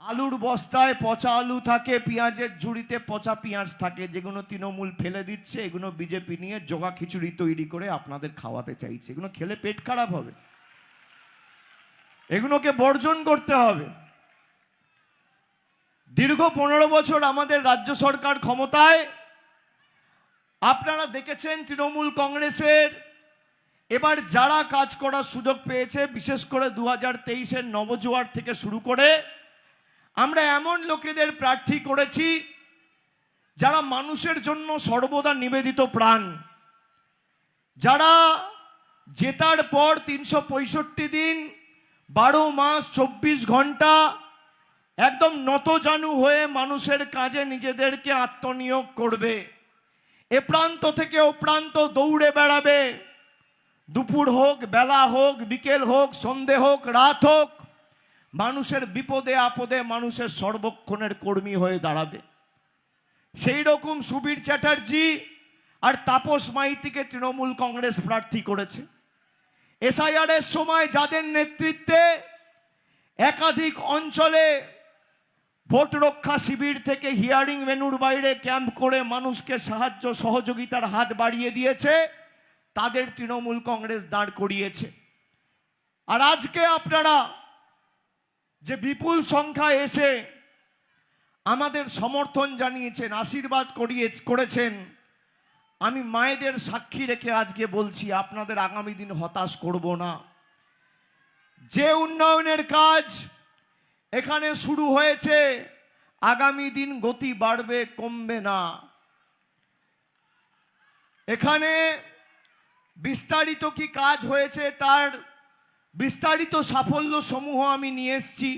আলুর বস্তায় পচা আলু থাকে, পেঁয়াজের ঝুড়িতে পচা পেঁয়াজ থাকে, যেগুলো তৃণমূল ফেলে দিচ্ছে, এগুলো বিজেপি নিয়ে জোগা খিচুড়ি তৈরি করে আপনাদের খাওয়াতে চাইছে। এগুলো খেলে পেট খারাপ হবে, এগুলোকে বর্জন করতে হবে। দীর্ঘ 15 বছর আমাদের রাজ্য সরকার ক্ষমতায়, আপনারা দেখেছেন তৃণমূল কংগ্রেসের এবার যারা কাজ করার সুযোগ পেয়েছে, বিশেষ করে 2023-এর নবজোয়ার থেকে শুরু করে আমরা এমন লোকেদের প্রার্থী করেছি যারা মানুষের জন্য সর্বদা নিবেদিত প্রাণ, যারা জেতার পর 365 দিন 12 মাস 24 ঘন্টা একদম নতজানু হয়ে মানুষের কাজে নিজেদেরকে আত্মনিয়োগ করবে, এ প্রান্ত থেকে ও প্রান্ত দৌড়ে বেড়াবে, দুপুর হোক, বেলা হোক, বিকেল হোক, সন্ধে হোক, রাত হোক, মানুষের বিপদে আপদে মানুষের সর্বক্ষণের কর্মী হয়ে দাঁড়াবে। সেই রকম সুবীর চ্যাটার্জি আর তাপস মাইতিকে তৃণমূল কংগ্রেস প্রার্থী করেছে। এসআইআর এর সময় যাদের নেতৃত্বে একাধিক অঞ্চলে ভোট রক্ষা শিবির থেকে হিয়ারিং ভেন্যুর বাইরে ক্যাম্প করে মানুষকে সাহায্য সহযোগিতার হাত বাড়িয়ে দিয়েছে, তাদের তৃণমূল কংগ্রেস দাঁড় করিয়েছে। আর আজকে আপনারা যে বিপুল সংখ্যায় এসে আমাদের সমর্থন জানিয়েছেন, আশীর্বাদ করেছেন, আমি মায়েদের সাক্ষী রেখে আজকে বলছি আপনাদের আগামী দিন হতাশ করব না। যে উন্নয়নের কাজ এখানে শুরু হয়েছে, আগামী দিন গতি বাড়বে, কমবে না। এখানে বিস্তারিত কি কাজ হয়েছে তার বিস্তারিত সাফল্য সমূহ আমি নিয়ে এসেছি।